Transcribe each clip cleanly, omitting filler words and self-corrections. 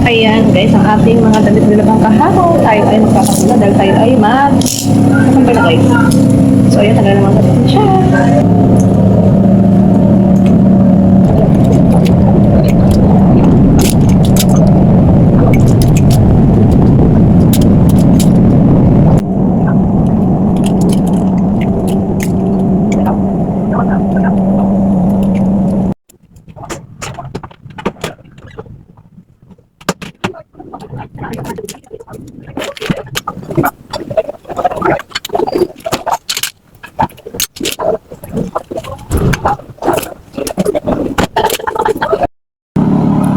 Ayan guys, ang ating mga damit nilabang kahapon. Tayo ay magpapasula dahil tayo ay kasampay na guys. So ayan, tagal naman natin siya.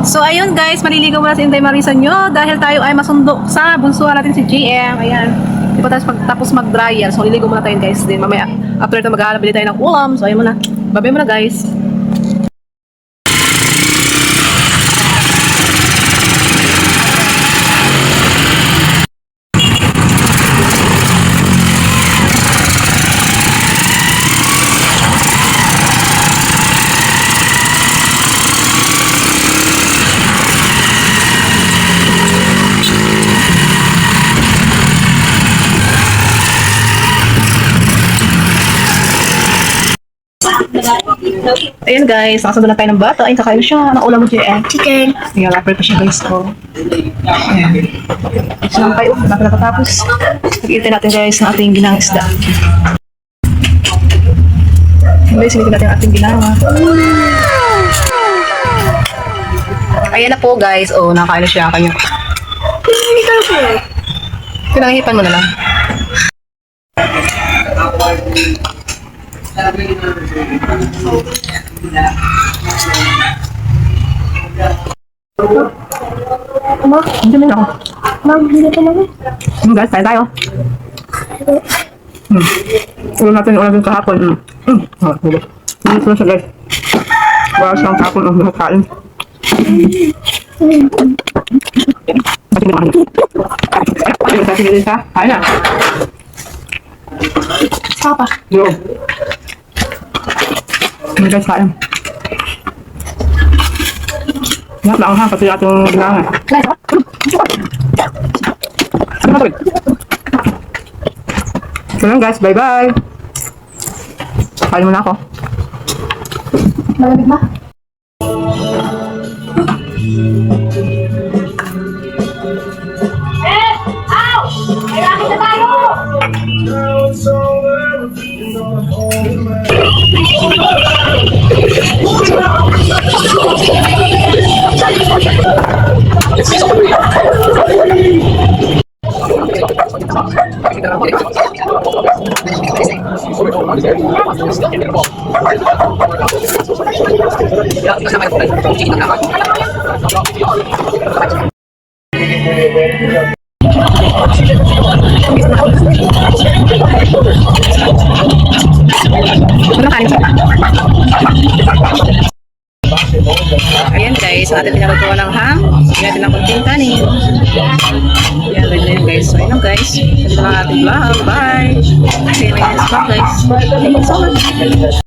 So ayun guys, maliligaw muna si Inday Marisa nyo dahil tayo ay masundo sa bunsuhan natin si GM. Ayan, di pa tayo tapos mag-dryer. So liligaw muna tayo guys. Then mamaya after ito mag-aalabili tayo ng ulam. So ayun muna, babay muna guys. Ayan guys, nakasunod na tayo ng bata. Ay, kakain siya. Anong ulam mo, JM? Chicken. Ayan, wrapper pa siya guys. So, ayan. Ito lang tayo. Wala pa nakatapos. Pag-iintay natin guys ng ating ginang isda. Guys, sinitin natin ang ating ginang. Ayan na po guys. Oh, nakakain na siya. Kanya. Pinangihipan mo na lang. Ano? Hindi na ako. Hindi na ako. Guys, tayo tayo. Ulam natin kahapon. Hindi ko na siya guys. Wala siyang kahapon ang nakakain. Kain na. Papa. Yo. Ini guys, kain. Ingat lang ha, pati ating ginangan. So lang guys, bye-bye. Kain muna ako. Malamig na. Ow! Kailangan na tayo! Ayan guys, ating pinalutuan ng ham. Ayan din ang kunting kanin. Ayan, ganyan guys. So ayun guys, ito lang ating vlog. Bye! See you in my next vlog guys. Thank you so much.